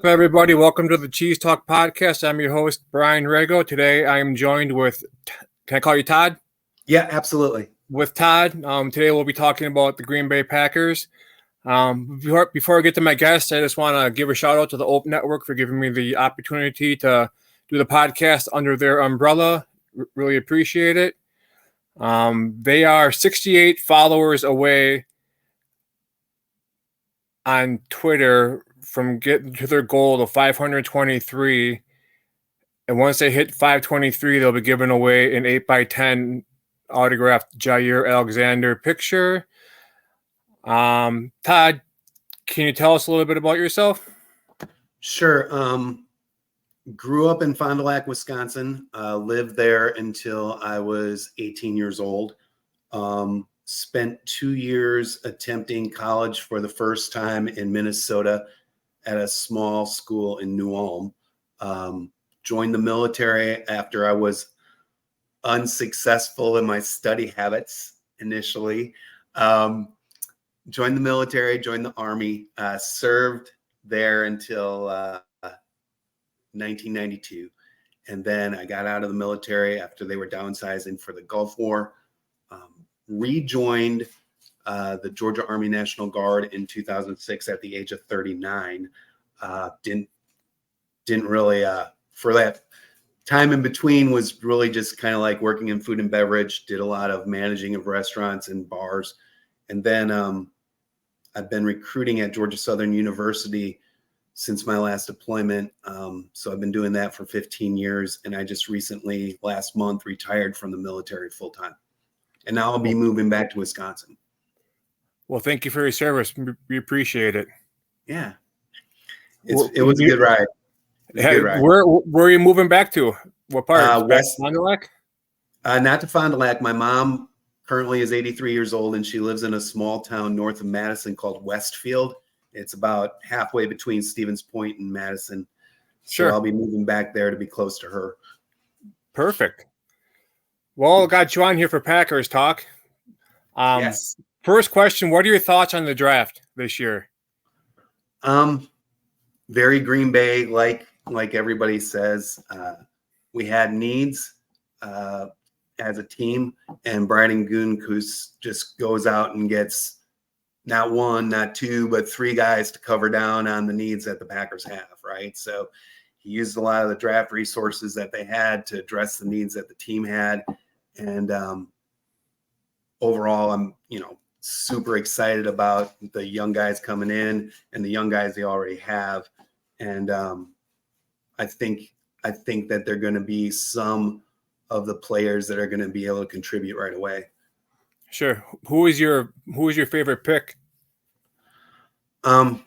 Everybody? Welcome to the Cheese Talk podcast. I'm your host, Brian Rego. Today I am joined with, can I call you Todd? Yeah, absolutely. With Todd. Today we'll be talking about the Green Bay Packers. Before I get to my guest, I just want to give a shout out to the Open Network for giving me the opportunity to do the podcast under their umbrella. Really appreciate it. They are 68 followers away on Twitter from getting to their goal of 523. And once they hit 523, they'll be giving away an 8x10 autographed Jair Alexander picture. Todd, can you tell us a little bit about yourself? Sure. Grew up in Fond du Lac, Wisconsin. Lived there until I was 18 years old. Spent 2 years attempting college for the first time in Minnesota at a small school in New Ulm. Joined the military after I was unsuccessful in my study habits initially. Joined the military, joined the Army, served there until 1992. And then I got out of the military after they were downsizing for the Gulf War. Rejoined the Georgia Army National Guard in 2006 at the age of 39. Didn't really, for that time in between, was really just kind of like working in food and beverage, did a lot of managing of restaurants and bars. And then I've been recruiting at Georgia Southern University since my last deployment. So I've been doing that for 15 years. And I just recently, last month, retired from the military full time. And now I'll be moving back to Wisconsin. Well, thank you for your service. We appreciate it. Yeah. It was a good ride. Where are you moving back to? What part? West Fond du Lac? Not to Fond du Lac. My mom currently is 83 years old, and she lives in a small town north of Madison called Westfield. It's about halfway between Stevens Point and Madison. Sure. So I'll be moving back there to be close to her. Perfect. Well, got you on here for Packers talk. Yes. First question, what are your thoughts on the draft this year? Very Green Bay, like everybody says. We had needs as a team, and Brandon Gutekunst just goes out and gets not one, not two, but three guys to cover down on the needs that the Packers have, right? So he used a lot of the draft resources that they had to address the needs that the team had. And overall, I'm, super excited about the young guys coming in and the young guys they already have. And I think that they're going to be some of the players that are going to be able to contribute right away. Sure. Who is your favorite pick? I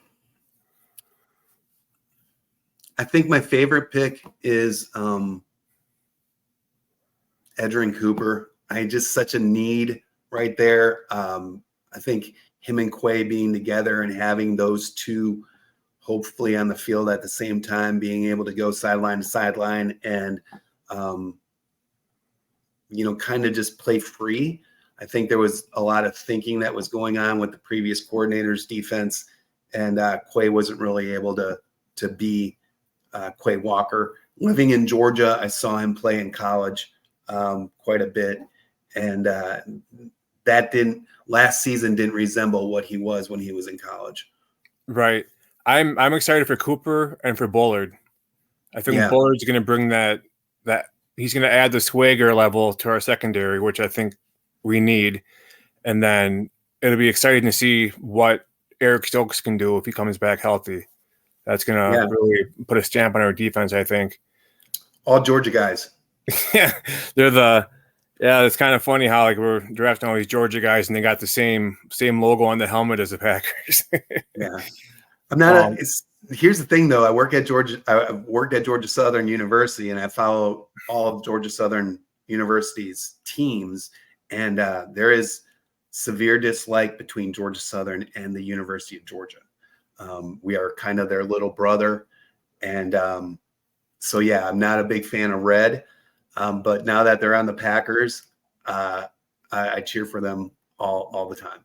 think my favorite pick is Edgerrin Cooper. Just such a need right there. I think him and Quay being together and having those two hopefully on the field at the same time, being able to go sideline to sideline and, kind of just play free. I think there was a lot of thinking that was going on with the previous coordinator's defense, and Quay wasn't really able to be Quay Walker. Living in Georgia, I saw him play in college quite a bit, and last season didn't resemble what he was when he was in college. Right. I'm excited for Cooper and for Bullard. I think Bullard's going to bring that he's going to add the swagger level to our secondary, which I think we need. And then it'll be exciting to see what Eric Stokes can do if he comes back healthy. That's going to really put a stamp on our defense, I think. All Georgia guys. Yeah, it's kind of funny how we're drafting all these Georgia guys and they got the same logo on the helmet as the Packers. Yeah. I'm not here's the thing though. I worked at Georgia Southern University, and I follow all of Georgia Southern University's teams, and there is severe dislike between Georgia Southern and the University of Georgia. We are kind of their little brother, and so I'm not a big fan of red, but now that they're on the Packers, I cheer for them all the time.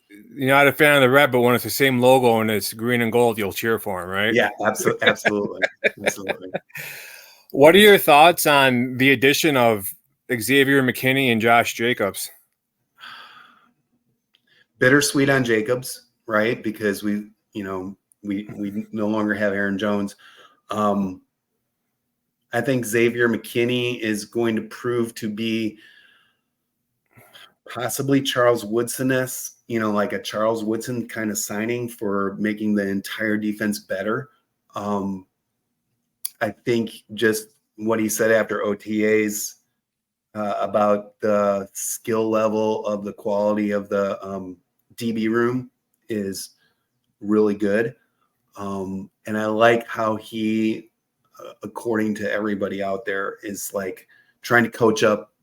you're not a fan of the red, but when it's the same logo and it's green and gold, you'll cheer for him, right? Yeah, absolutely. Absolutely. What are your thoughts on the addition of Xavier McKinney and Josh Jacobs? Bittersweet on Jacobs, right? Because we no longer have Aaron Jones. I think Xavier McKinney is going to prove to be possibly Charles Woodson-esque, like a Charles Woodson kind of signing for making the entire defense better. I think just what he said after OTAs about the skill level of the quality of the DB room is really good. And I like how he, according to everybody out there, is like trying to coach up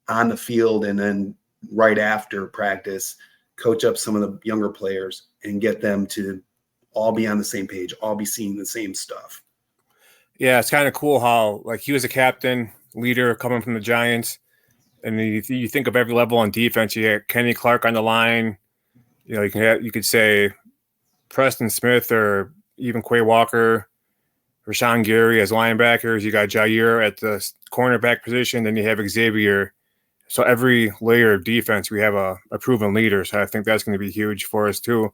on the field and then right after practice, coach up some of the younger players and get them to all be on the same page, all be seeing the same stuff. Yeah, it's kind of cool how like he was a captain, leader coming from the Giants, and you think of every level on defense. You had Kenny Clark on the line. You could say Preston Smith or even Quay Walker, Rashawn Gary as linebackers. You got Jair at the cornerback position. Then you have Xavier. So every layer of defense, we have a proven leader. So I think that's going to be huge for us too.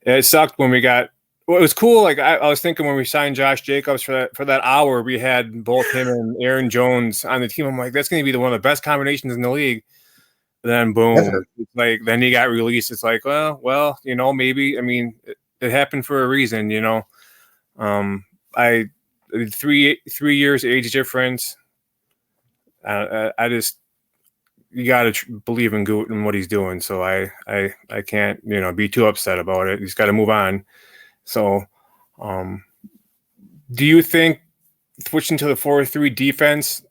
And it sucked when we got. Well, it was cool. Like I was thinking when we signed Josh Jacobs for that hour, we had both him and Aaron Jones on the team. I'm like, that's going to be one of the best combinations in the league. Then boom, like then he got released. It's like, well, maybe. I mean, it happened for a reason, I 3 years age difference. I just you got to believe in Goot and what he's doing. So I can't be too upset about it. He's got to move on. So, do you think switching to the 4-3 defense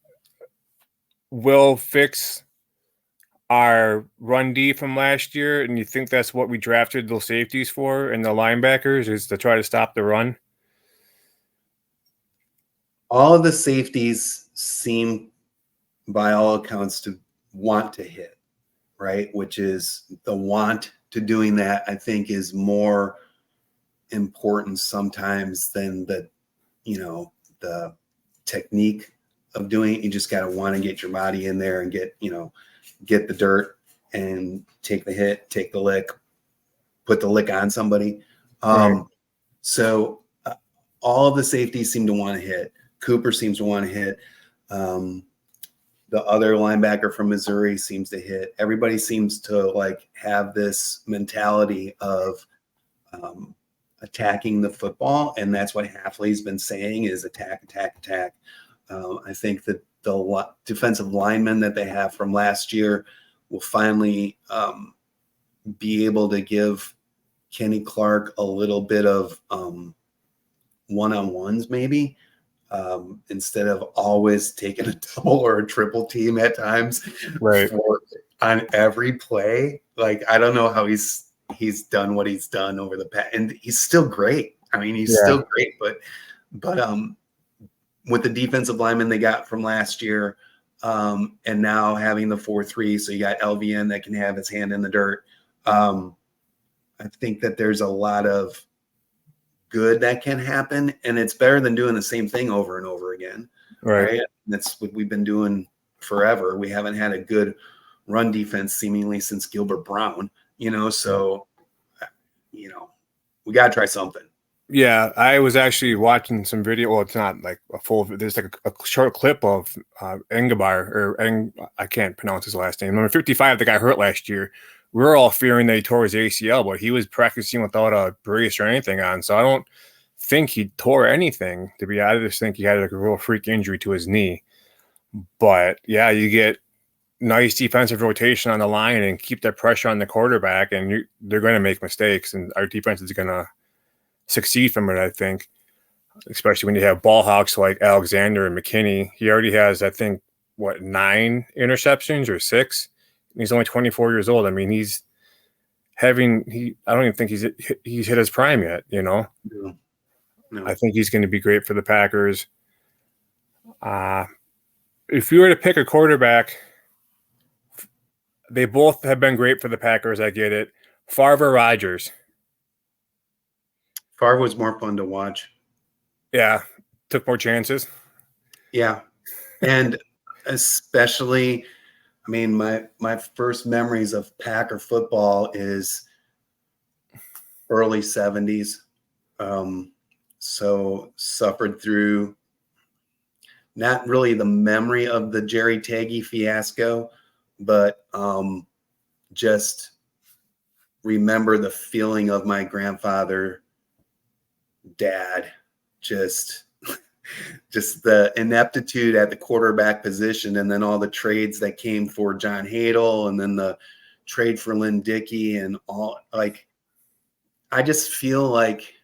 will fix our run D from last year? And you think that's what we drafted those safeties for and the linebackers is to try to stop the run? All of the safeties seem, by all accounts, to want to hit, right? Which is the want to doing that, I think, is more important sometimes than the technique of doing it. You just got to want to get your body in there and get the dirt and take the hit, take the lick, put the lick on somebody. Right. So all of the safeties seem to want to hit. Cooper seems to want to hit. The other linebacker from Missouri seems to hit. Everybody seems to like have this mentality of attacking the football, and that's what Hafley's been saying is attack, attack, attack. I think that the defensive linemen that they have from last year will finally be able to give Kenny Clark a little bit of one-on-ones maybe, instead of always taking a double or a triple team at times Right. on every play. Like, I don't know how he's done what he's done over the past, and he's still great. I mean, he's still great, but with the defensive lineman they got from last year, and now having the 4-3, so you got LVN that can have his hand in the dirt. I think that there's a lot of good that can happen, and it's better than doing the same thing over and over again. Right? That's what we've been doing forever. We haven't had a good run defense seemingly since Gilbert Brown, so we got to try something. Yeah, I was actually watching some video. Well, it's not like a full. There's like a short clip of Engabar, I can't pronounce his last name. Number 55, the guy hurt last year. We were all fearing that he tore his ACL, but he was practicing without a brace or anything on. So I don't think he tore anything. I just think he had like a real freak injury to his knee. But yeah, you get nice defensive rotation on the line and keep that pressure on the quarterback, and they're going to make mistakes, and our defense is going to succeed from it, I think, especially when you have ball hawks like Alexander and McKinney. He already has, I think, 9 interceptions or 6. He's only 24 years old. I mean, I don't even think he's hit his prime yet, No. I think he's going to be great for the Packers. If you were to pick a quarterback They both have been great for the Packers. I get it. Favre or Rodgers? Favre was more fun to watch. Yeah, took more chances. Yeah, and especially, I mean, my first memories of Packer football is early 70s. So suffered through not really the memory of the Jerry Taggy fiasco, but just remember the feeling of my grandfather, dad, just the ineptitude at the quarterback position, and then all the trades that came for John Hadel, and then the trade for Lynn Dickey, and all. Like, I just feel like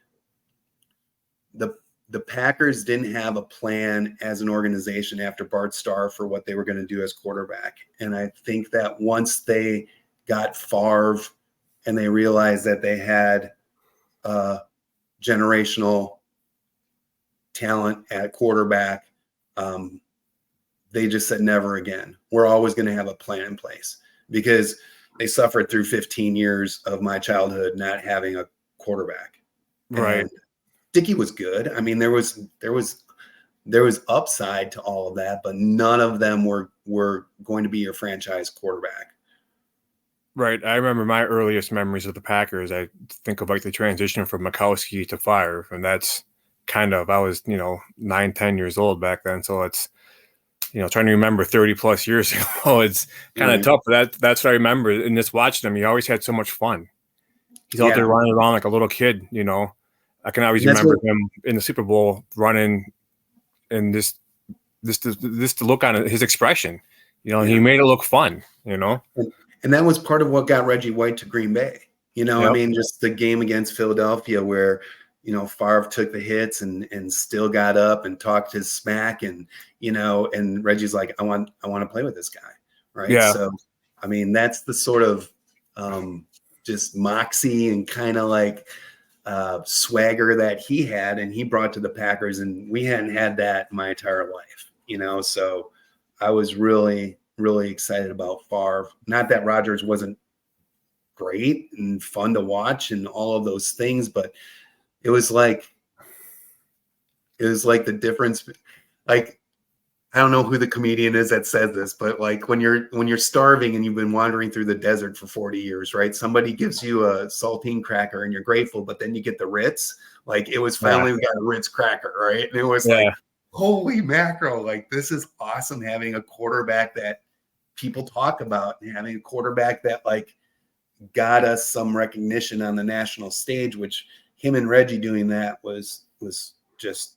the Packers didn't have a plan as an organization after Bart Starr for what they were going to do as quarterback. And I think that once they got Favre and they realized that they had generational talent at quarterback, they just said never again. We're always going to have a plan in place, because they suffered through 15 years of my childhood not having a quarterback. Right. And Dickey was good. I mean, there was upside to all of that, but none of them were going to be your franchise quarterback. Right. I remember my earliest memories of the Packers. I think of like the transition from Mikowski to Favre, and that's kind of, I was 9, 10 years old back then, so it's trying to remember 30 plus years ago. It's kind of tough. But that's what I remember. And just watching him, he always had so much fun. He's out there running around like a little kid. I can always remember him in the Super Bowl running, and this look on his expression. He made it look fun. And that was part of what got Reggie White to Green Bay. I mean, just the game against Philadelphia where Favre took the hits and still got up and talked his smack, and and Reggie's like, I want to play with this guy, right? Yeah. So, I mean, that's the sort of just moxie and kind of like swagger that he had, and he brought to the Packers, and we hadn't had that my entire life, So I was really, really excited about Favre. Not that Rodgers wasn't great and fun to watch and all of those things, but it was like the difference. Like, I don't know who the comedian is that says this, but like when you're starving and you've been wandering through the desert for 40 years, right? Somebody gives you a saltine cracker and you're grateful, but then you get the Ritz. Like, it was finally we got a Ritz cracker, right? And it was like, holy mackerel, like, this is awesome, having a quarterback that people talk about, and having a quarterback that like got us some recognition on the national stage, which him and Reggie doing that was just,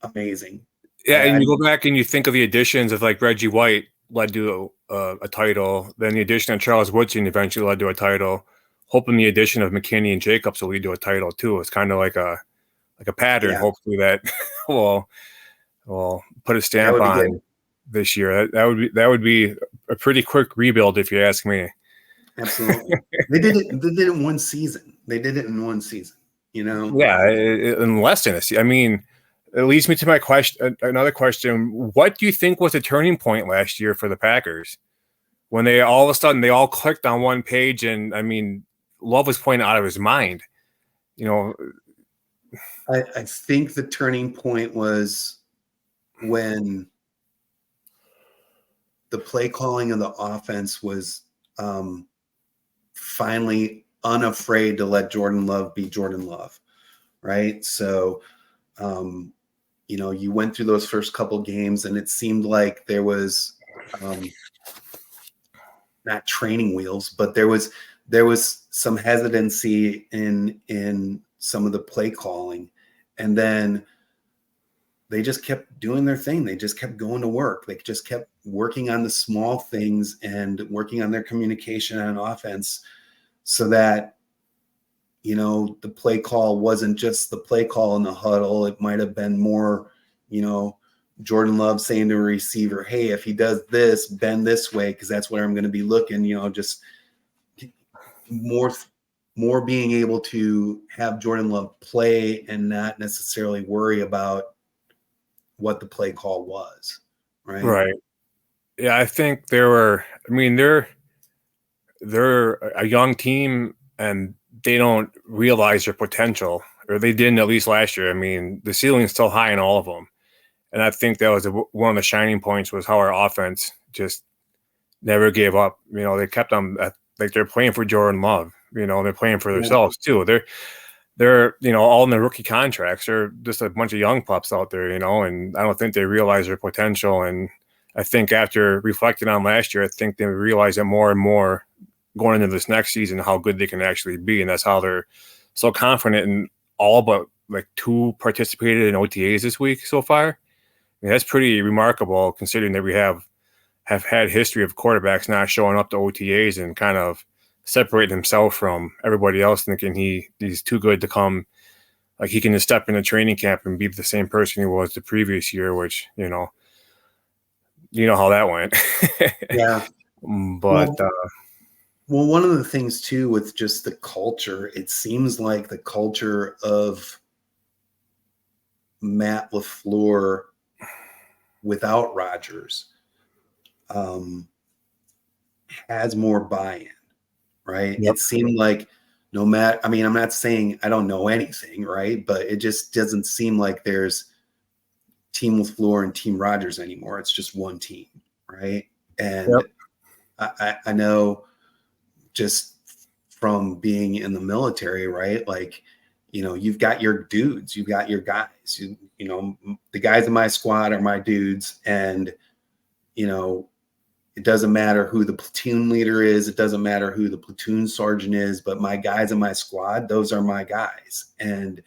amazing. Yeah, and you go back and you think of the additions of like Reggie White led to a title, then the addition of Charles Woodson eventually led to a title. Hoping the addition of McKinney and Jacobs will lead to a title too. It's kind of like a pattern. Yeah. Hopefully that will put a stamp on good. This year. That would be a pretty quick rebuild, if you ask me. Absolutely, they did it in one season. Yeah, in less than a season. I mean, it leads me to my question. Another question: what do you think was the turning point last year for the Packers, when they all of a sudden they all clicked on one page? And I mean, Love was playing out of his mind. I think the turning point was when the play calling of the offense was finally unafraid to let Jordan Love be Jordan Love, right? So, you went through those first couple games, and it seemed like there was not training wheels, but there was some hesitancy in some of the play calling, and then they just kept doing their thing. They just kept going to work. They just kept working on the small things and working on their communication on offense, so that, the play call wasn't just the play call in the huddle. It might have been more, Jordan Love saying to a receiver, hey, if he does this, bend this way, because that's where I'm going to be looking, just more being able to have Jordan Love play and not necessarily worry about what the play call was. Right. Yeah, I think they're a young team and they don't realize their potential, or they didn't at least last year. I mean, the ceiling's still high in all of them, and I think that was one of the shining points was how our offense just never gave up. You know, they kept on like they're playing for Jordan Love. You know, they're playing for themselves too. They're all in their rookie contracts. They're just a bunch of young pups out there. You know, and I don't think they realize their potential. And I think after reflecting on last year, I think they realize it more and more going into this next season how good they can actually be, and that's how they're so confident in all but like 2 participated in OTAs this week so far. I mean, that's pretty remarkable considering that we have had history of quarterbacks not showing up to OTAs and kind of separating himself from everybody else, thinking he's too good to come. Like he can just step into training camp and be the same person he was the previous year, which you know how that went. Yeah, but well, one of the things too with just the culture, it seems like the culture of Matt LaFleur without Rodgers has more buy-in, right? yep. It seemed like no matter, I mean, I'm not saying I don't know anything, right? But it just doesn't seem like there's Team LaFleur and Team Rodgers anymore. It's just one team, right? And Yep. I know just from being in the military, right? Like, you've got your dudes, you've got your guys, the guys in my squad are my dudes. And, it doesn't matter who the platoon leader is. It doesn't matter who the platoon sergeant is, but my guys in my squad, those are my guys. And,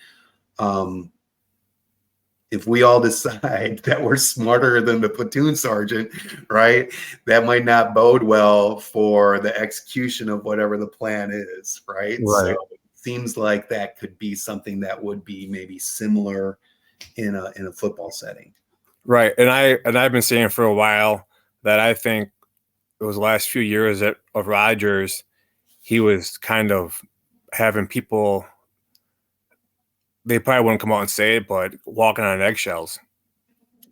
if we all decide that we're smarter than the platoon sergeant, right, that might not bode well for the execution of whatever the plan is, right? So it seems like that could be something that would be maybe similar in a football setting. Right. And I've been saying for a while that I think those last few years of Rodgers, he was kind of having people, they probably wouldn't come out and say it, but walking on eggshells,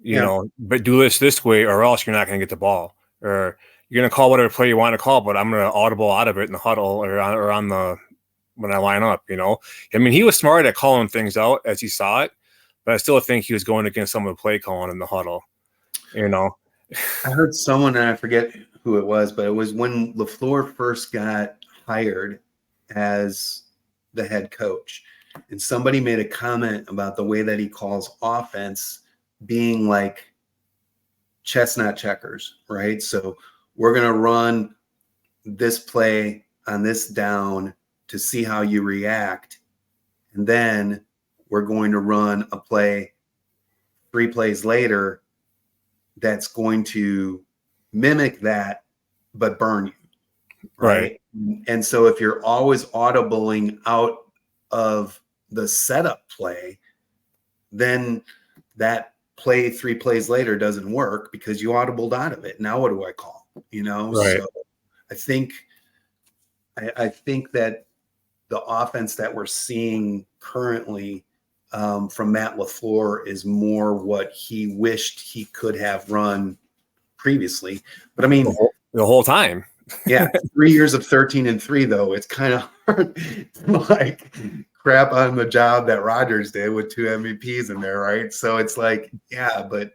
but do this way or else you're not going to get the ball, or you're going to call whatever play you want to call, but I'm going to audible out of it in the huddle or on the, when I line up, I mean, he was smart at calling things out as he saw it, but I still think he was going against some of the play calling in the huddle, I heard someone, and I forget who it was, but it was when LaFleur first got hired as the head coach. And somebody made a comment about the way that he calls offense being like chestnut checkers, right? So we're going to run this play on this down to see how you react. And then we're going to run a play 3 plays later that's going to mimic that, but burn you. Right. And so if you're always audibling out of the setup play, then that play 3 plays later doesn't work because you audibled out of it. Now what do I call? So I think that the offense that we're seeing currently from Matt LaFleur is more what he wished he could have run previously. But I mean, the whole time. Yeah, 3 years of 13-3, though, it's kind of hard to like crap on the job that Rodgers did with 2 MVPs in there, right? So it's like, yeah, but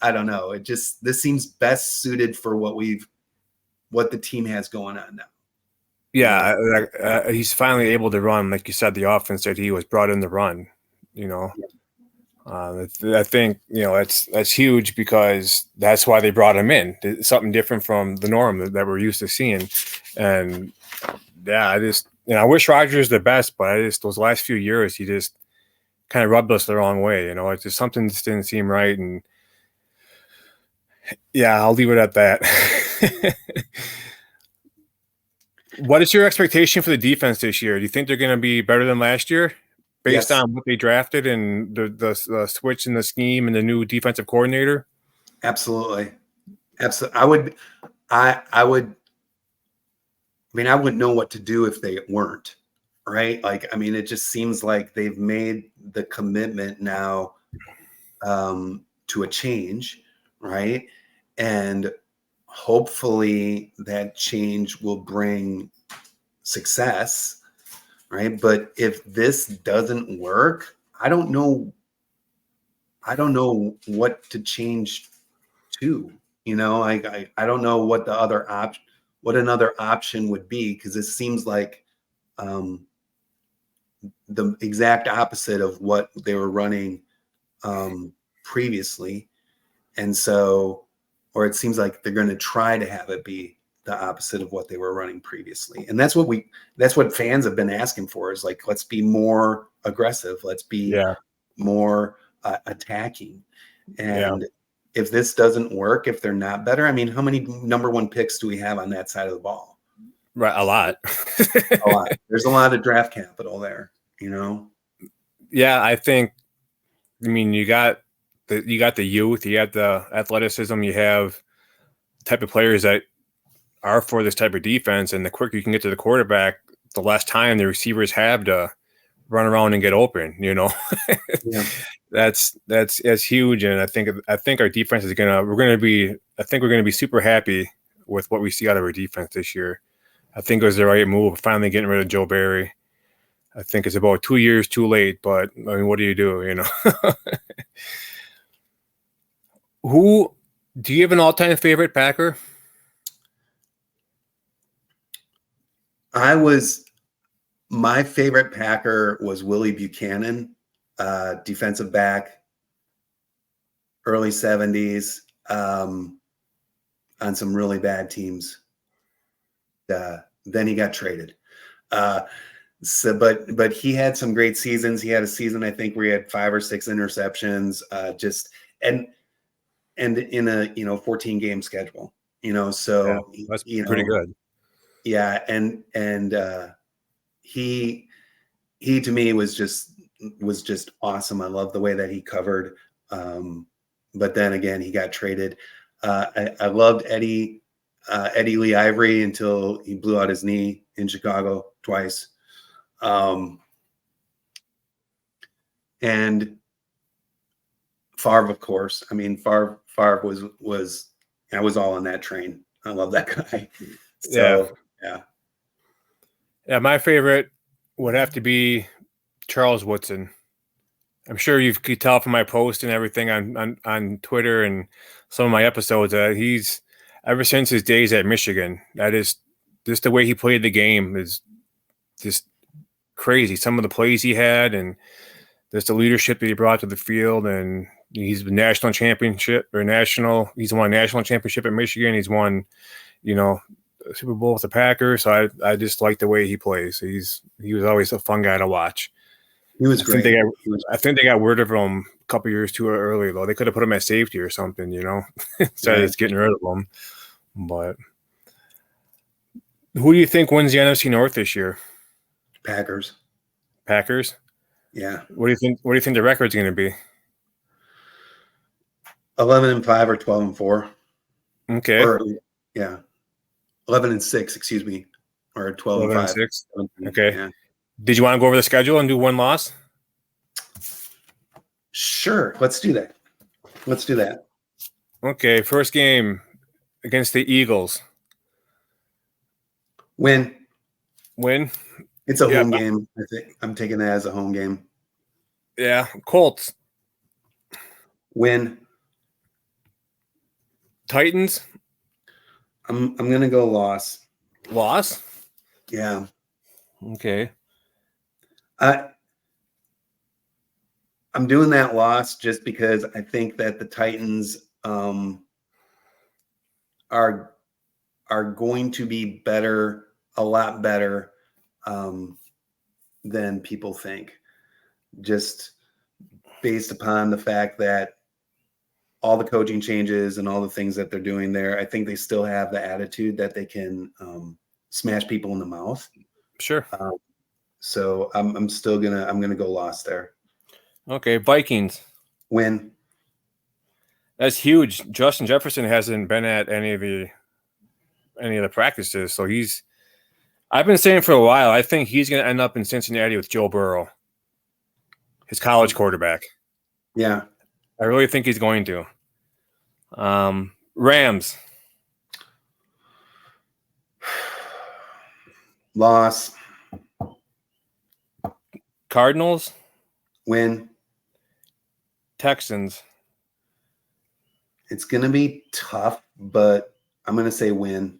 I don't know. This seems best suited for what the team has going on now. Yeah, he's finally able to run, like you said, the offense that he was brought in to run. I think that's huge because that's why they brought him in. It's something different from the norm that we're used to seeing. And yeah, I wish Rodgers the best, but those last few years he just kind of rubbed us the wrong way. It's just something just didn't seem right. And yeah, I'll leave it at that. What is your expectation for the defense this year? Do you think they're going to be better than last year? Based on what they drafted and the switch in the scheme and the new defensive coordinator? Absolutely. I wouldn't know what to do if they weren't, right? Like, I mean, it just seems like they've made the commitment now to a change, right? And hopefully that change will bring success, right? But if this doesn't work, I don't know what to change to. I don't know what another option would be, because this seems like the exact opposite of what they were running previously. And so, or it seems like they're going to try to have it be the opposite of what they were running previously. And that's what fans have been asking for, is like, let's be more aggressive. Let's be more attacking. And if this doesn't work, if they're not better, I mean, how many number one picks do we have on that side of the ball? Right. A lot. A lot. There's a lot of draft capital there, Yeah, I mean, you got the youth, you have the athleticism, you have the type of players that are for this type of defense, and the quicker you can get to the quarterback, the less time the receivers have to run around and get open. Yeah. That's huge, and I think our defense is we're gonna be super happy with what we see out of our defense this year. I think it was the right move, finally getting rid of Joe Barry. I think it's about 2 years too late, but I mean, what do you do? Who do you have an all-time favorite Packer? My favorite Packer was Willie Buchanan, defensive back, early 70s, on some really bad teams. Then he got traded. But he had some great seasons. He had a season, I think, where he had 5 or 6 interceptions, and in a 14 game schedule, so that's pretty good. Yeah. And he to me was just awesome. I love the way that he covered. But then again, he got traded. I loved Eddie Lee Ivory until he blew out his knee in Chicago twice. And Favre, of course. I mean, Favre was I was all on that train. I love that guy. So, yeah. My favorite would have to be Charles Woodson. I'm sure you could tell from my post and everything on Twitter and some of my episodes that he's, ever since his days at Michigan, that is just the way he played the game is just crazy. Some of the plays he had and just the leadership that he brought to the field, and he's won a national championship at Michigan. He's won, a Super Bowl with the Packers. So I just like the way he plays. He was always a fun guy to watch. He was great. I think they got word of him a couple years too early, though. They could have put him at safety or something, instead of just getting rid of him. But who do you think wins the NFC North this year? Packers. Yeah. What do you think? What do you think the record's going to be? 11-5 or 12-4. Okay. 11-6. Excuse me, or 12-5. Okay. Yeah. Did you want to go over the schedule and do one loss? Sure. Let's do that. Okay. First game against the Eagles. Win. It's a home game. I think I'm taking that as a home game. Yeah. Colts. Win. Titans. I'm gonna go loss. Loss? Yeah. Okay. I'm doing that loss just because I think that the Titans are going to be better, a lot better than people think, just based upon the fact that all the coaching changes and all the things that they're doing there. I think they still have the attitude that they can smash people in the mouth. Sure. So I'm gonna go loss there. Okay, Vikings. Win. That's huge. Justin Jefferson hasn't been at any of the practices, so I've been saying for a while, I think he's going to end up in Cincinnati with Joe Burrow, his college quarterback. Yeah. I really think he's going to. Rams. Loss. Cardinals. Win. Texans. It's going to be tough, but I'm going to say win.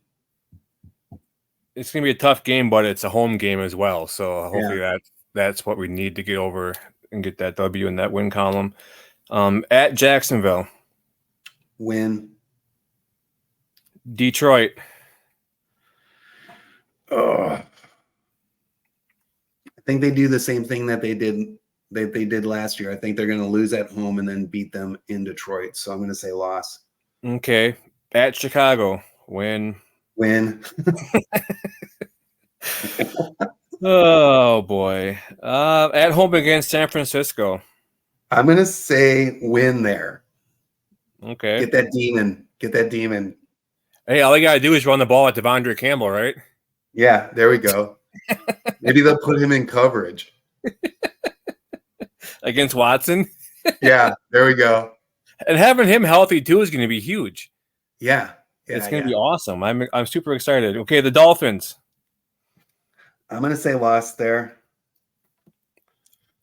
It's going to be a tough game, but it's a home game as well. So hopefully that's what we need to get over and get that W in that win column. At Jacksonville. Win. Detroit. Oh. I think they do the same thing that they did last year. I think they're going to lose at home and then beat them in Detroit. So I'm going to say loss. Okay. At Chicago. Win. Oh boy. At home against San Francisco. I'm going to say win there. Okay. Get that demon. Hey, all you got to do is run the ball at Devondre Campbell, right? Yeah, there we go. Maybe they'll put him in coverage. Against Watson? Yeah, there we go. And having him healthy too is going to be huge. Yeah. It's going to be awesome. I'm super excited. Okay, the Dolphins. I'm going to say loss there.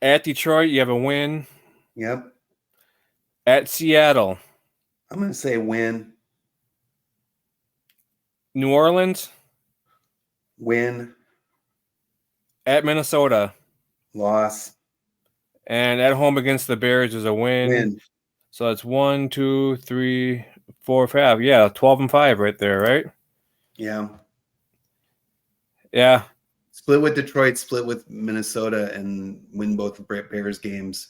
At Detroit, you have a win. Yep. At Seattle. I'm going to say win. New Orleans. Win. At Minnesota. Loss. And at home against the Bears is a win. So that's 1, 2, 3, 4, 5. Yeah, 12-5 right there, right? Yeah. Yeah. Split with Detroit, split with Minnesota, and win both the Bears games.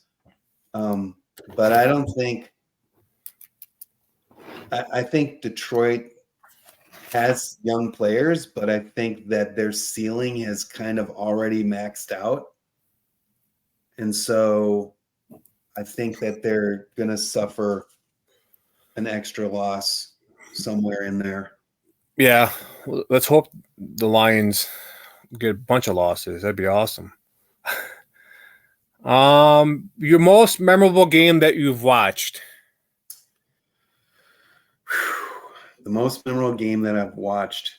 But I don't think I think Detroit has young players, but I think that their ceiling has kind of already maxed out. And so I think that they're going to suffer an extra loss somewhere in there. Yeah. Let's hope the Lions get a bunch of losses. That'd be awesome. Your most memorable game that you've watched? The most memorable game that I've watched.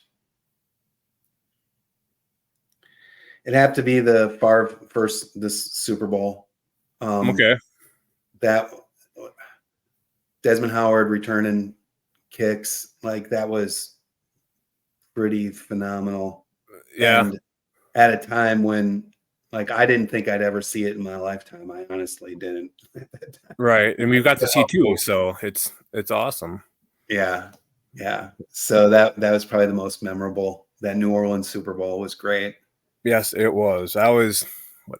It'd have to be the this Super Bowl. Okay. That Desmond Howard returning kicks, like that was pretty phenomenal. Yeah. And at a time when like I didn't think I'd ever see it in my lifetime. I honestly didn't. Right. And we've got to see too, so it's awesome. Yeah. Yeah. So that was probably the most memorable. That New Orleans Super Bowl was great. Yes, it was. I was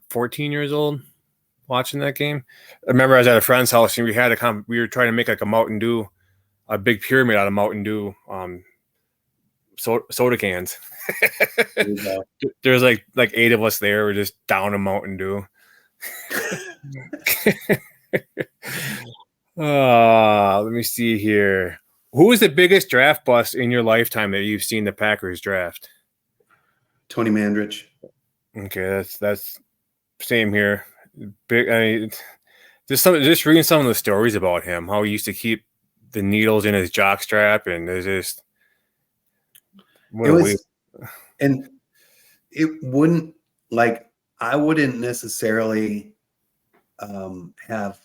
14 years old watching that game. I remember I was at a friend's house and we were trying to make like a Mountain Dew, a big pyramid out of Mountain Dew soda cans. There's like 8 of us there. We're just down a Mountain Dew. Let me see here. Who was the biggest draft bust in your lifetime that you've seen the Packers draft? Tony Mandrich. Okay, that's same here. Big. I mean, just reading some of the stories about him, how he used to keep the needles in his jock strap, and there's just and it wouldn't like I wouldn't necessarily have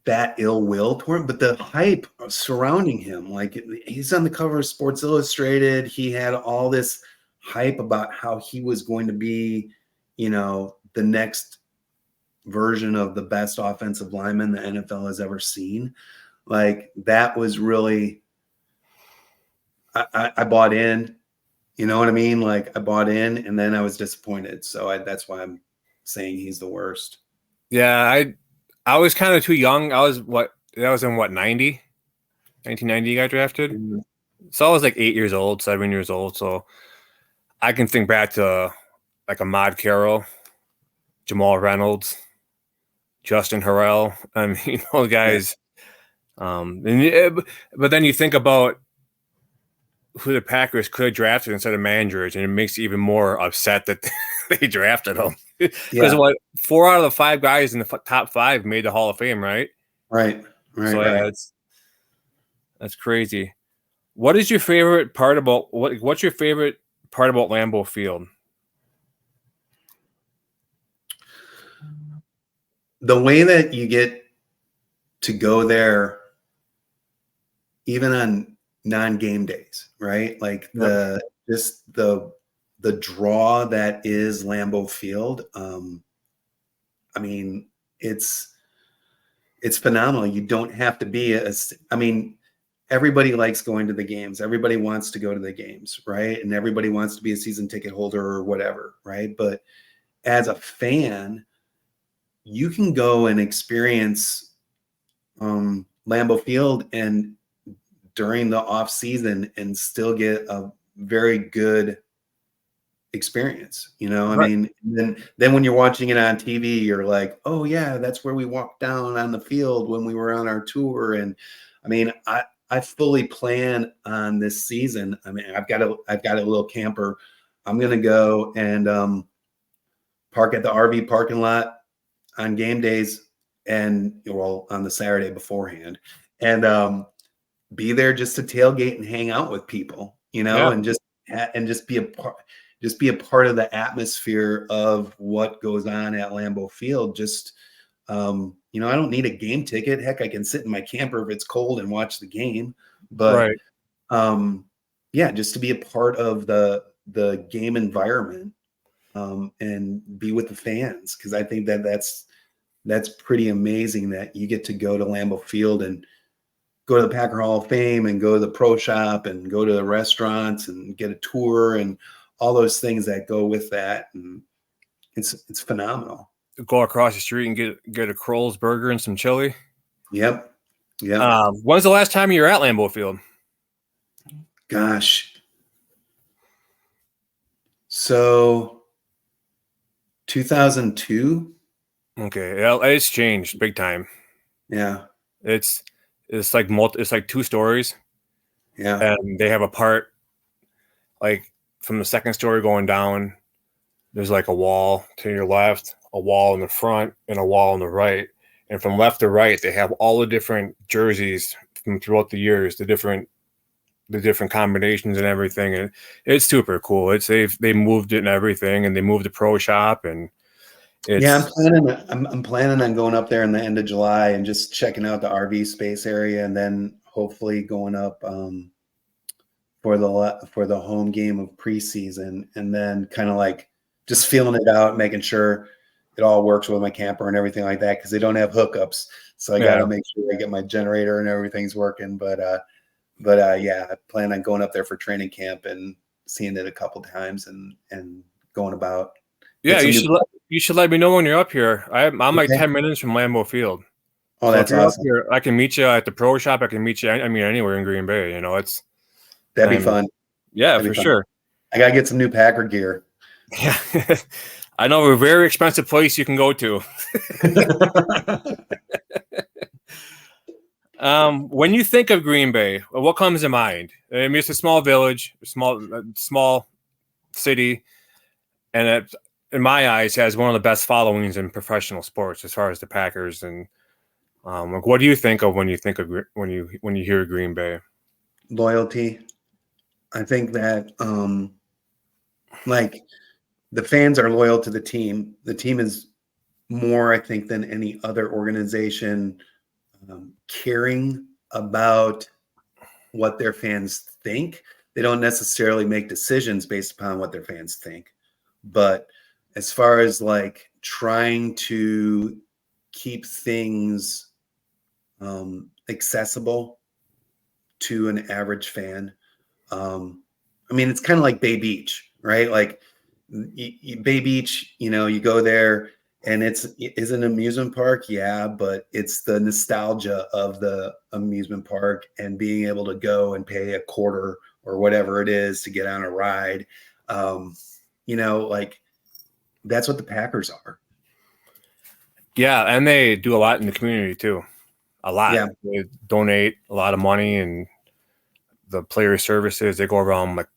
that ill will toward him, but the hype surrounding him, like he's on the cover of Sports Illustrated. He had all this hype about how he was going to be, the next version of the best offensive lineman the NFL has ever seen. Like that was really, I bought in, you know what I mean? Like I bought in and then I was disappointed. So that's why I'm saying he's the worst. Yeah. I was kind of too young. That was in 1990 he got drafted. Mm-hmm. So I was like 8 years old, 7 years old. So I can think back to like Ahmad Carroll, Jamal Reynolds, Justin Harrell. I mean, those guys. Yeah. But then you think about who the Packers could have drafted instead of managers, and it makes you even more upset that they drafted them. Because 4 out of the 5 guys in the top 5 made the Hall of Fame, right? Right. So yeah, that's crazy. What is your favorite part about what's your favorite part about Lambeau Field? The way that you get to go there, even on non-game days, right? Like Yep. just the draw that is Lambeau Field. I mean, it's phenomenal. You don't have to be I mean, everybody likes going to the games. Everybody wants to go to the games, right? And everybody wants to be a season ticket holder or whatever, right? But as a fan, you can go and experience Lambeau Field and during the off season and still get a very good experience. I Right. mean, then when you're watching it on TV, you're like, oh yeah, that's where we walked down on the field when we were on our tour. And I mean, I fully plan on this season. I mean, I've got a little camper. I'm gonna go and park at the RV parking lot on game days and on the Saturday beforehand and be there just to tailgate and hang out with people, Yeah. and just be a part of the atmosphere of what goes on at Lambeau Field. Just I don't need a game ticket. Heck, I can sit in my camper if it's cold and watch the game. But Right. yeah, just to be a part of the game environment and be with the fans, because I think that's pretty amazing that you get to go to Lambeau Field and go to the Packer Hall of Fame and go to the pro shop and go to the restaurants and get a tour and all those things that go with that. And it's phenomenal. Go across the street and get a Kroll's burger and some chili. Yep. Yep. When's the last time you were at Lambeau Field? Gosh. So 2002. Okay. Yeah, it's changed big time. Yeah. It's like it's like 2 stories. Yeah. And they have a part like from the second story going down, there's like a wall to your left, a wall in the front, and a wall on the right. And from left to right, they have all the different jerseys from throughout the years, the different combinations and everything. And it's super cool. They moved it and everything, and they moved the pro shop, and I'm planning on going up there in the end of July and just checking out the RV space area, and then hopefully going up for the home game of preseason, and then kind of like just feeling it out, making sure it all works with my camper and everything like that, because they don't have hookups, so I got to make sure I get my generator and everything's working. But yeah, I plan on going up there for training camp and seeing it a couple times and going about. Yeah, you should let me know when you're up here. I'm like Okay. 10 minutes from Lambeau Field. Oh, So that's if you're awesome. up here, I can meet you at the pro shop. I can meet you. I mean, anywhere in Green Bay. That'd be fun. Yeah, That'd for be fun. sure. I gotta get some new Packer gear. Yeah, I know a very expensive place you can go to. When you think of Green Bay, what comes to mind? I mean, it's a small village, a small city, and it, in my eyes, has one of the best followings in professional sports as far as the Packers. And like, what do you think of when you think of when you hear Green Bay? Loyalty. I think that like the fans are loyal to the team. The team is more, I think, than any other organization caring about what their fans think. They don't necessarily make decisions based upon what their fans think. But as far as like trying to keep things accessible to an average fan, I mean, it's kind of like Bay Beach, right? Like Bay Beach, you go there and is an amusement park. Yeah. But it's the nostalgia of the amusement park and being able to go and pay a quarter or whatever it is to get on a ride. Like that's what the Packers are. Yeah. And they do a lot in the community too. A lot. Yeah. They donate a lot of money and the player services. They go around like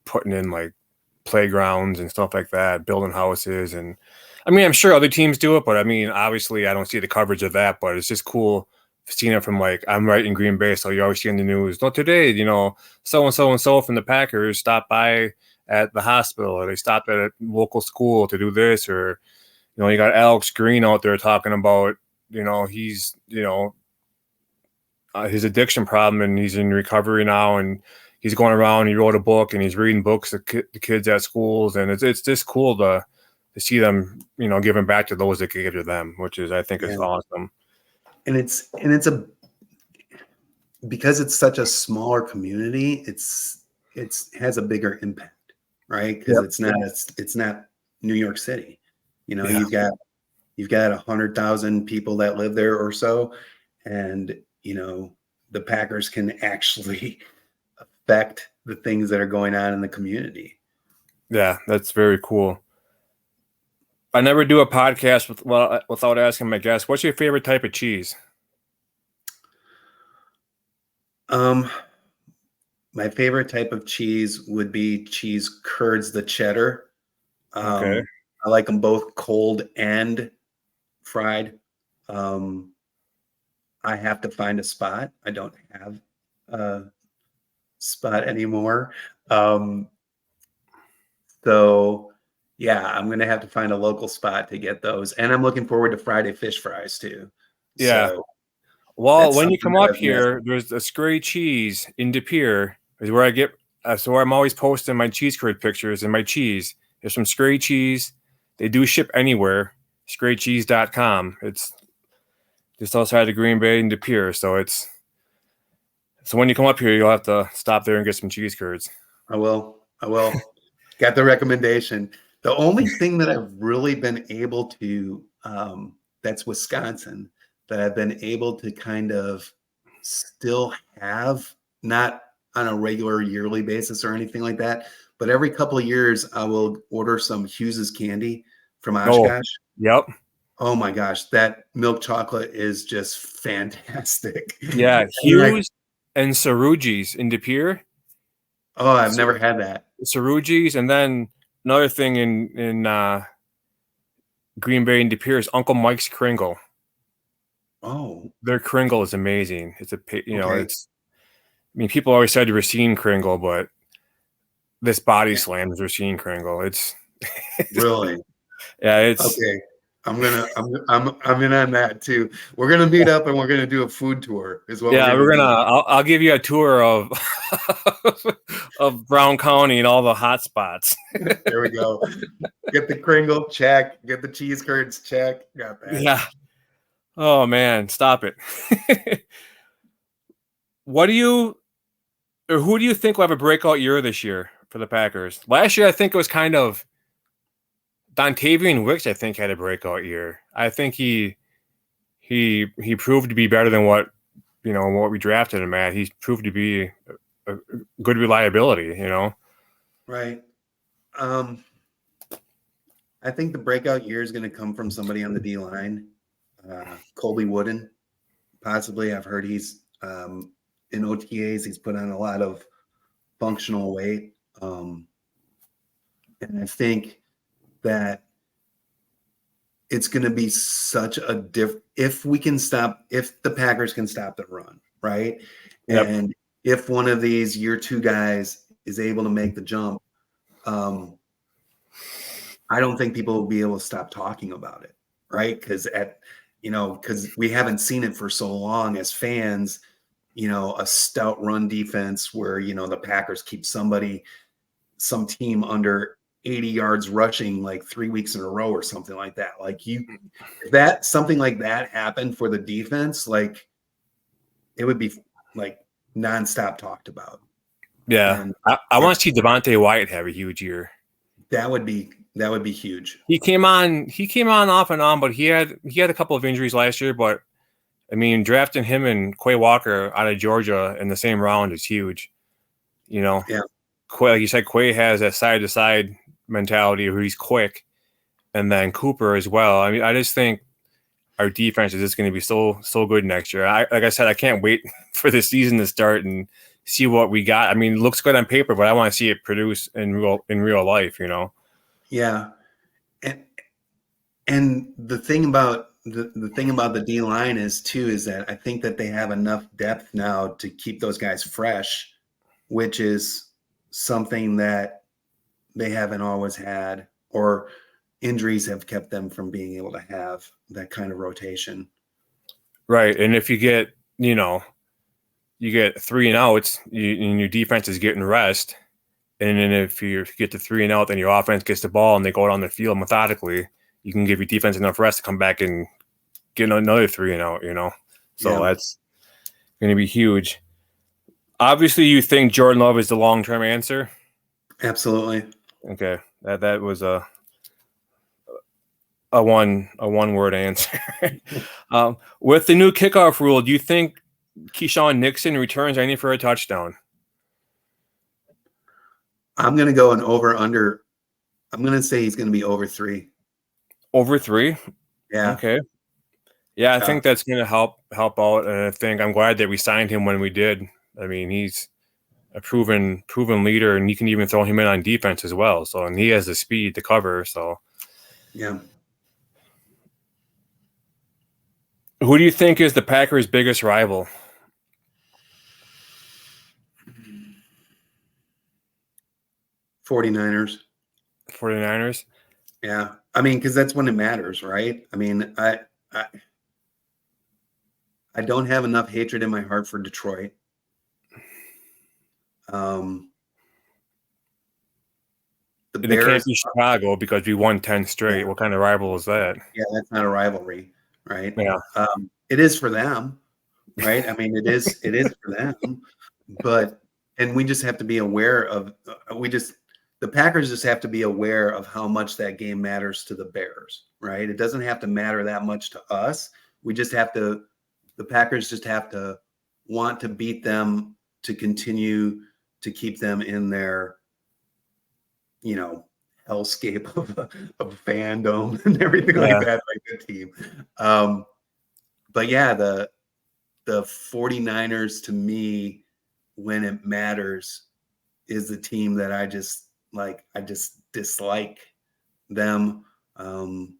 putting in like playgrounds and stuff like that, building houses. And I mean, I'm sure other teams do it, but I mean, obviously I don't see the coverage of that, but it's just cool seen it from like, I'm right in Green Bay, so you always see in the news, not today, you know, so and so from the Packers stopped by at the hospital, or they stopped at a local school to do this, or, you know, you got Alex Green out there talking about, you know, he's, you know, his addiction problem, and he's in recovery now, and he's going around, he wrote a book, and he's reading books to the kids at schools, and it's just cool to see them, you know, giving back to those that can give to them, which is, I think, is awesome. And it's because it's such a smaller community, it has a bigger impact, right? Because it's not New York City. You know, you've got 100,000 people that live there or so, and you know, the Packers can actually affect the things that are going on in the community. Yeah, that's very cool. I never do a podcast without asking my guests, what's your favorite type of cheese? My favorite type of cheese would be cheese curds, the cheddar. Okay. I like them both cold and fried. I have to find a spot. I don't have a spot anymore. So yeah, I'm gonna have to find a local spot to get those. And I'm looking forward to Friday fish fries too. Yeah. So well, when you come up here, there's a Scray Cheese in De Pere, is where I get. So I'm always posting my cheese curd pictures and my cheese. There's some Scray Cheese. They do ship anywhere. ScrayCheese.com. It's just outside of Green Bay and De Pere. So when you come up here, you'll have to stop there and get some cheese curds. I will. Got the recommendation. The only thing that I've really been able to, that's Wisconsin, that I've been able to kind of still have, not on a regular yearly basis or anything like that, but every couple of years I will order some Hughes's candy from Oshkosh. Yep. Oh my gosh, that milk chocolate is just fantastic. Yeah, Hughes and Saruji's in De Pere. Oh, I've never had that. Saruji's, and then another thing in Green Bay and De Pere is Uncle Mike's Kringle. Oh, their Kringle is amazing. It's it's. I mean, people always said Racine Kringle, but this body slam is Racine Kringle. It's really, yeah. It's okay. I'm in on that too. We're gonna meet up and we're gonna do a food tour. Is what? Yeah, we're gonna. I'll give you a tour of of Brown County and all the hot spots. There we go. Get the Kringle, check. Get the cheese curds, check. Got that. Yeah. Oh man, stop it. Who do you think will have a breakout year this year for the Packers? Last year, I think it was kind of Dontavian Wicks. I think had a breakout year. I think he proved to be better than what we drafted him at. He proved to be a good reliability. Right. I think the breakout year is going to come from somebody on the D line. Colby Wooden, possibly. I've heard he's in OTAs. He's put on a lot of functional weight, and I think that it's going to be such a if the Packers can stop the run, right? Yep. And if one of these year two guys is able to make the jump, I don't think people will be able to stop talking about it, right? Because we haven't seen it for so long as fans, a stout run defense where, the Packers keep some team under 80 yards rushing like 3 weeks in a row or something like that. Like if something like that happened for the defense, like it would be like nonstop talked about. Yeah. And I want to see Devontae Wyatt have a huge year. That would be huge. He came on off and on, but he had a couple of injuries last year. But I mean, drafting him and Quay Walker out of Georgia in the same round is huge. Yeah. Like you said, Quay has that side to side mentality where he's quick, and then Cooper as well. I mean, I just think our defense is just going to be so good next year. Like I said, I can't wait for the season to start and see what we got. I mean, it looks good on paper, but I want to see it produce in real life. Yeah, and the thing about the thing about the D line is that I think that they have enough depth now to keep those guys fresh, which is something that they haven't always had, or injuries have kept them from being able to have that kind of rotation. Right. And if you get, you get 3 and outs, and your defense is getting rest. And then if you get to 3 and out, then your offense gets the ball and they go down the field methodically. You can give your defense enough rest to come back and get another 3 and out, So that's going to be huge. Obviously, you think Jordan Love is the long-term answer? Absolutely. Okay. That was a one-word answer. With the new kickoff rule, do you think Keyshawn Nixon returns any for a touchdown? I'm going to go an over/under. I'm going to say he's going to be over 3. Over 3? Yeah. Okay. Yeah, I think that's going to help out, and I think I'm glad that we signed him when we did. I mean, he's a proven leader, and you can even throw him in on defense as well. So, and he has the speed to cover. So, yeah. Who do you think is the Packers' biggest rival? '49ers. 49ers? Yeah. I mean, because that's when it matters, right? I mean, I don't have enough hatred in my heart for Detroit. The Bears, can't be Chicago because we won 10 straight. Yeah. What kind of rival is that? Yeah, that's not a rivalry, right? Yeah. It is for them, right? I mean, it is for them, and we just have to be aware of the Packers just have to be aware of how much that game matters to the Bears, right? It doesn't have to matter that much to us. We just have to, the Packers just have to want to beat them to continue to keep them in their, hellscape of fandom and everything like that, like the team. But yeah, the 49ers to me, when it matters, is the team that I just dislike them in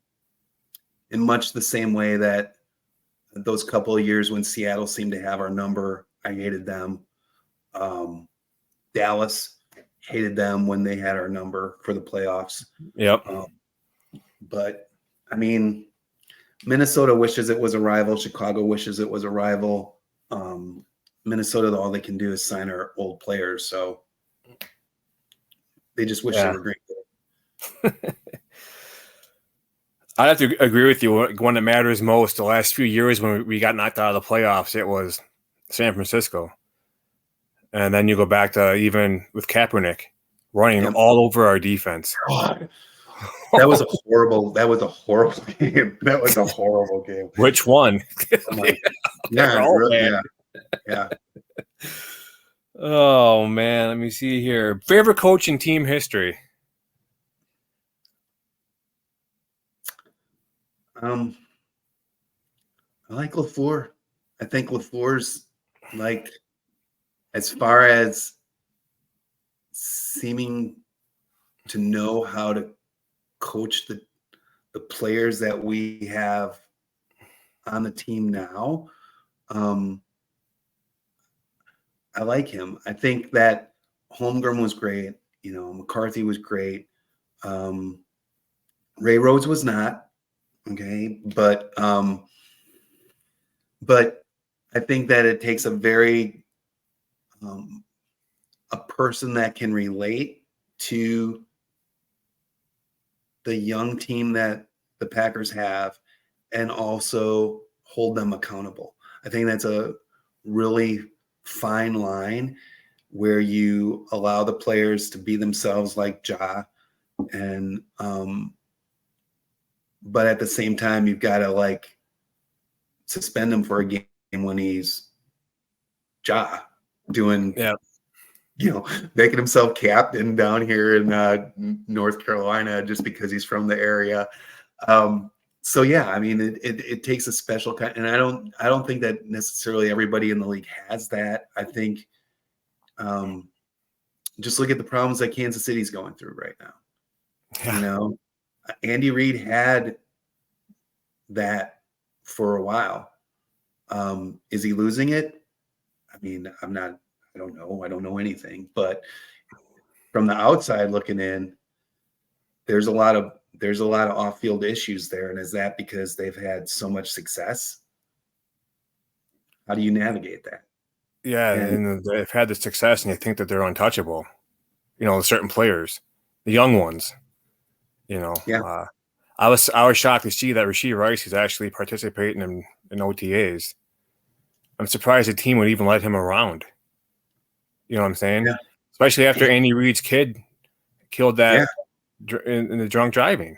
much the same way that those couple of years when Seattle seemed to have our number, I hated them. Dallas, hated them when they had our number for the playoffs. Yep. But I mean, Minnesota wishes it was a rival. Chicago wishes it was a rival. Minnesota, all they can do is sign our old players. So they just wish they were great. I have to agree with you. When it matters most, the last few years when we got knocked out of the playoffs, it was San Francisco. And then you go back to even with Kaepernick running all over our defense. God. That was a horrible game. That was a horrible game. Which one? Yeah. Oh man, let me see here. Favorite coach in team history? I like LaFleur. I think LaFleur's like, as far as seeming to know how to coach the players that we have on the team now, I like him. I think that Holmgren was great. McCarthy was great. Ray Rhodes was not. Okay. But I think that it takes a very, a person that can relate to the young team that the Packers have and also hold them accountable. I think that's a really fine line where you allow the players to be themselves like Ja, and but at the same time you've got to suspend him for a game when he's Ja doing making himself captain down here in North Carolina just because he's from the area. So yeah, I mean, it takes a special kind, and I don't think that necessarily everybody in the league has that. I think just look at the problems that Kansas City's going through right now. Andy Reid had that for a while. Is he losing it? I mean, I don't know. I don't know anything, but from the outside looking in, there's a lot of off-field issues there. And is that because they've had so much success? How do you navigate that? Yeah, and they've had the success, and you think that they're untouchable. Certain players, the young ones. Yeah. I was shocked to see that Rashee Rice is actually participating in OTAs. I'm surprised the team would even let him around. You know what I'm saying? Yeah. Especially after Andy Reid's kid killed that Yeah. in the drunk driving.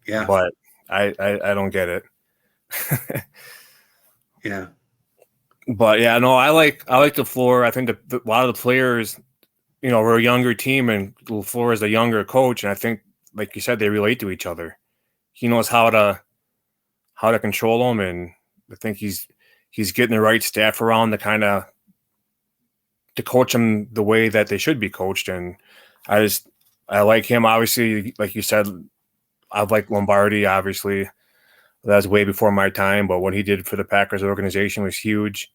Yeah. But I don't get it. Yeah. But yeah, no, I like LaFleur. I think a lot of the players, we're a younger team, and LaFleur is a younger coach, and I think, like you said, they relate to each other. He knows how to control them, and I think he's getting the right staff around to coach them the way that they should be coached. And I like him. Obviously, like you said, I like Lombardi. Obviously, that was way before my time, but what he did for the Packers organization was huge.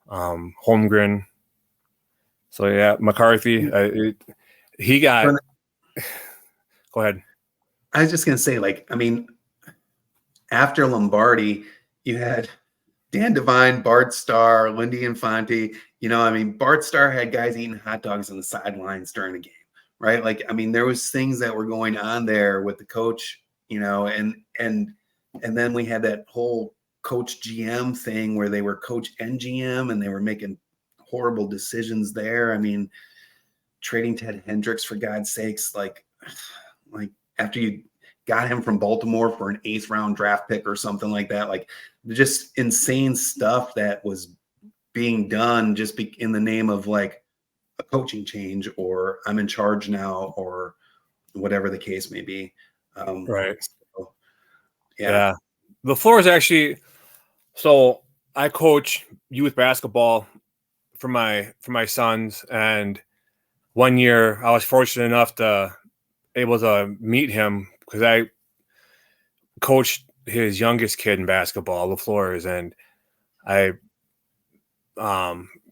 Holmgren. So yeah, McCarthy. He got. Go ahead. I was just gonna say, after Lombardi, you had Dan Devine, Bart Starr, Lindy Infante. Bart Starr had guys eating hot dogs on the sidelines during the game, right? There was things that were going on there with the coach, and then we had that whole coach GM thing where they were coach and GM and they were making horrible decisions there. Trading Ted Hendricks, for God's sakes, like after you got him from Baltimore for an 8th round draft pick or something like that, just insane stuff that was being done just in the name of a coaching change, or I'm in charge now, or whatever the case may be. Right. So, yeah. The floor is actually, so I coach youth basketball for my sons, and one year I was fortunate enough to able to meet him because I coached his youngest kid in basketball, LaFleur's, and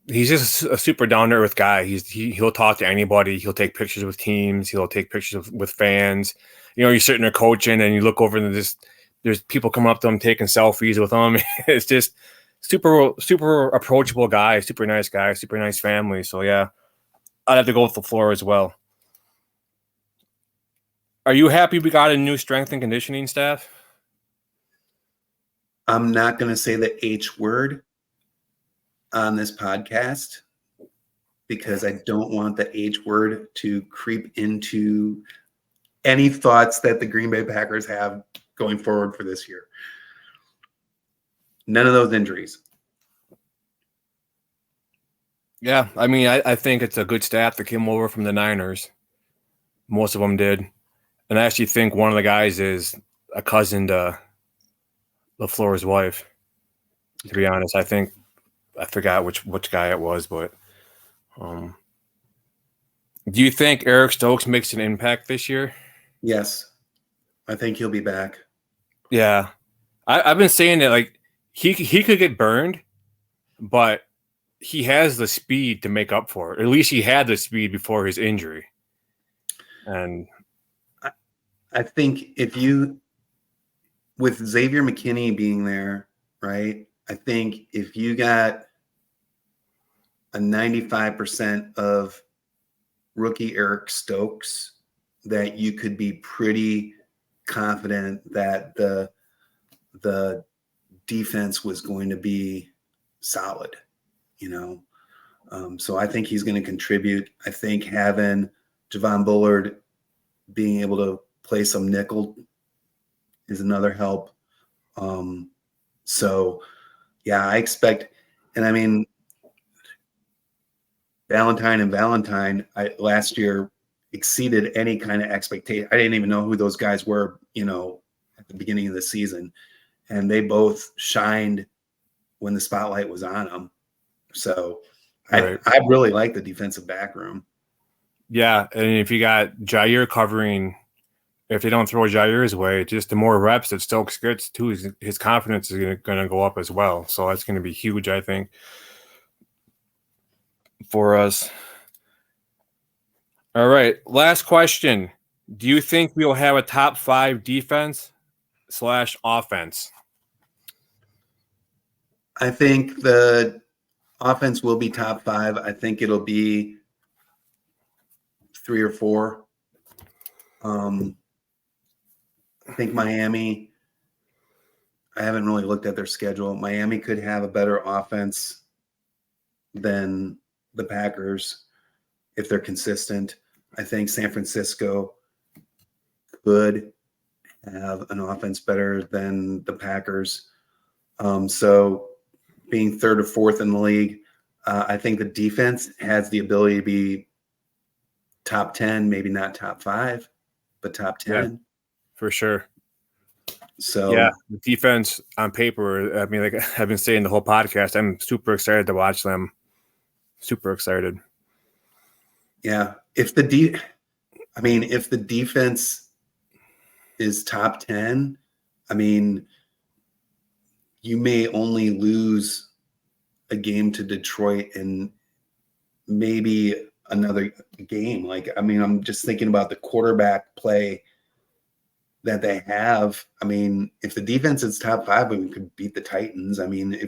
he's just a super down to earth guy. He'll talk to anybody. He'll take pictures with teams. He'll take pictures with fans. You're sitting there coaching, and you look over and there's people coming up to him taking selfies with him. It's just super approachable guy, super nice family. So yeah, I'd have to go with LaFleur as well. Are you happy we got a new strength and conditioning staff? I'm not going to say the H word on this podcast because I don't want the H word to creep into any thoughts that the Green Bay Packers have going forward for this year. None of those injuries. Yeah, I think it's a good staff that came over from the Niners. Most of them did. And I actually think one of the guys is a cousin to LaFleur's wife. To be honest, I forgot which guy it was, but do you think Eric Stokes makes an impact this year? Yes, I think he'll be back. Yeah, I've been saying that he could get burned, but he has the speed to make up for it. At least he had the speed before his injury. And I think with Xavier McKinney being there, right? I think if you got a 95% of rookie Eric Stokes, that you could be pretty confident that the defense was going to be solid, So I think he's going to contribute. I think having Javon Bullard being able to play some nickel is another help. So yeah, I expect, and Valentine last year exceeded any kind of expectation. I didn't even know who those guys were, at the beginning of the season, and they both shined when the spotlight was on them. So right. I really like the defensive back room. Yeah, and if you got Jair covering if they don't throw Jair's way, just the more reps that Stokes gets too, his confidence is going to go up as well. So that's going to be huge, I think, for us. All right, last question. Do you think we'll have a top 5 defense / offense? I think the offense will be top 5. I think it'll be 3 or 4. I think Miami, I haven't really looked at their schedule. Miami could have a better offense than the Packers if they're consistent. I think San Francisco could have an offense better than the Packers. So being 3rd or 4th in the league, I think the defense has the ability to be top 10, maybe not top 5, but top 10. Yeah, for sure. So yeah, the defense on paper, I mean, like I've been saying the whole podcast, I'm super excited to watch them. Super excited. Yeah. If the defense is top 10, I mean, you may only lose a game to Detroit and maybe another game. Like, I mean, I'm just thinking about the quarterback play that they have. I mean, if the defense is top 5, we could beat the Titans. I mean,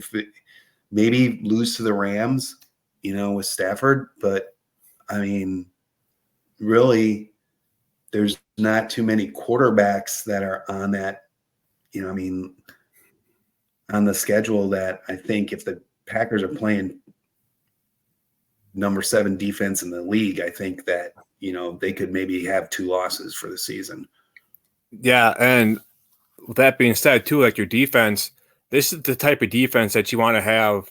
maybe lose to the Rams, with Stafford, but I mean, really, there's not too many quarterbacks that are on that, on the schedule that I think if the Packers are playing number 7 defense in the league, I think that, they could maybe have 2 losses for the season. Yeah, and with that being said, too, like your defense, this is the type of defense that you want to have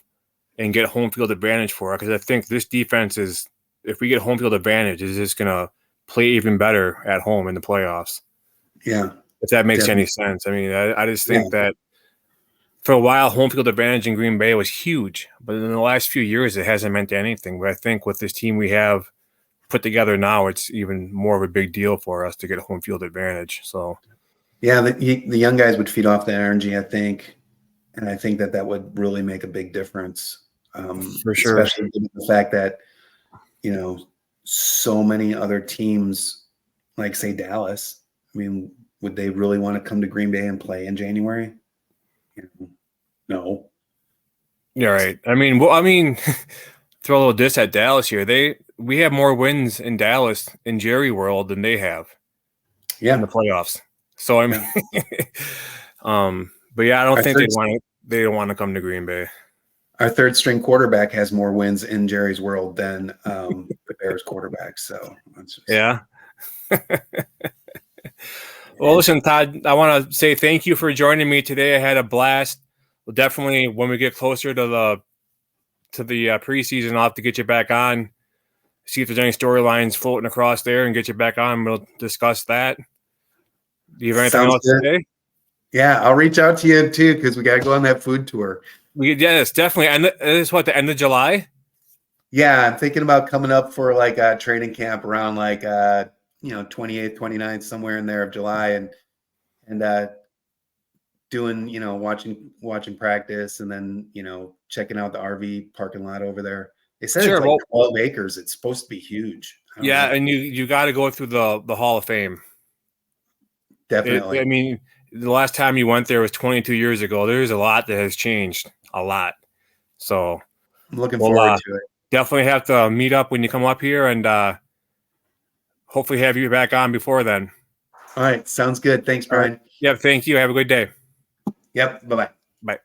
and get home field advantage for. Because I think this defense is, if we get home field advantage, is just going to play even better at home in the playoffs. Yeah. If that makes any sense. I mean, I just think that for a while, home field advantage in Green Bay was huge. But in the last few years, it hasn't meant anything. But I think with this team we have put together now, it's even more of a big deal for us to get home field advantage. So, yeah, the young guys would feed off the energy, I think. And I think that would really make a big difference. For sure. Especially given the fact that, so many other teams, like, say, Dallas, I mean, would they really want to come to Green Bay and play in January? No. Yeah, right. I mean, throw a little diss at Dallas here. We have more wins in Dallas in Jerry world than they have in the playoffs. So I mean, but yeah, I don't think they don't want to come to Green Bay. Our 3rd string quarterback has more wins in Jerry's world than the Bears quarterback. So yeah. Well, listen, Todd, I want to say thank you for joining me today. I had a blast. Well, definitely when we get closer to the preseason, I'll have to get you back on, see if there's any storylines floating across there, and get you back on. We'll discuss that. Do you have anything else to say? Yeah, I'll reach out to you too, because we got to go on that food tour. Yes, definitely. And it's the end of July? Yeah, I'm thinking about coming up for like a training camp around like 28th, 29th, somewhere in there of July, and doing, watching practice, and then, checking out the RV parking lot over there. They said it's like 12 acres. It's supposed to be huge. Yeah, and you got to go through the Hall of Fame. Definitely. I mean, the last time you went there was 22 years ago. There's a lot that has changed, a lot. So I'm looking forward to it. Definitely have to meet up when you come up here, and hopefully have you back on before then. All right. Sounds good. Thanks, Brian. Right. Yep. Thank you. Have a good day. Yep. Bye-bye. Bye.